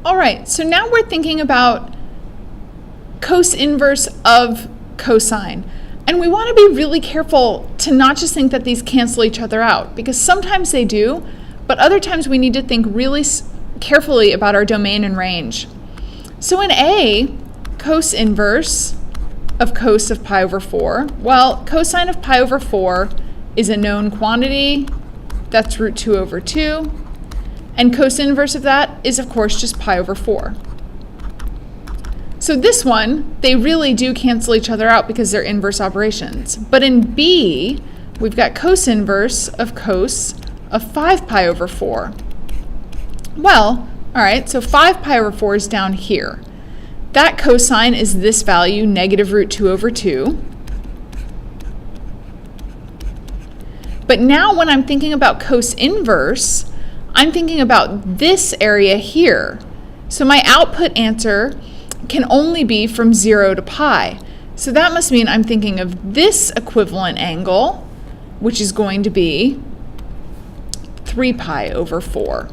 All right, so now we're thinking about cos inverse of cosine. And we want to be really careful to not just think that these cancel each other out, because sometimes they do, but other times we need to think really carefully about our domain and range. So in A, cos inverse of cos of pi over 4, well, cosine of pi over 4 is a known quantity. That's root 2 over 2. And cos inverse of that is, of course, just pi over 4. So this one, they really do cancel each other out because they're inverse operations. But in B, we've got cos inverse of 5 pi over 4. Well, all right, so 5 pi over 4 is down here. That cosine is this value, negative root 2 over 2. But now when I'm thinking about cos inverse, I'm thinking about this area here. So my output answer can only be from 0 to pi. So that must mean I'm thinking of this equivalent angle, which is going to be 3 pi over 4.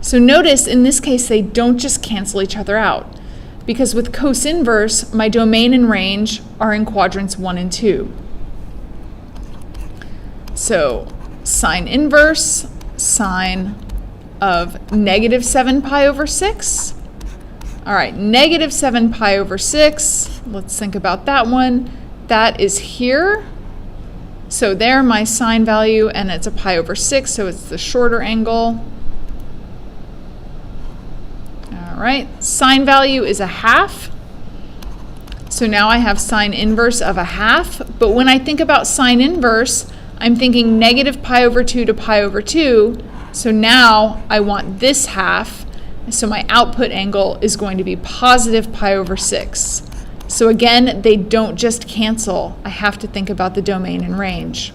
So notice in this case they don't just cancel each other out, because with cos inverse, my domain and range are in quadrants 1 and 2. So sine inverse, sine of negative 7 pi over 6. All right, negative 7 pi over 6, let's think about that one. That is here. So there, my sine value, and it's a pi over 6, so it's the shorter angle. All right, sine value is a half. So now I have sine inverse of a half. But when I think about sine inverse, I'm thinking negative pi over 2 to pi over 2. So now I want this half. So my output angle is going to be positive pi over 6. So again, they don't just cancel. I have to think about the domain and range.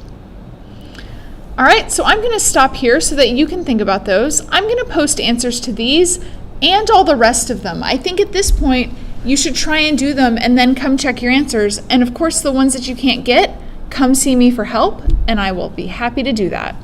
All right, so I'm going to stop here so that you can think about those. I'm going to post answers to these and all the rest of them. I think at this point, you should try and do them and then come check your answers. And of course, the ones that you can't get, come see me for help, and I will be happy to do that.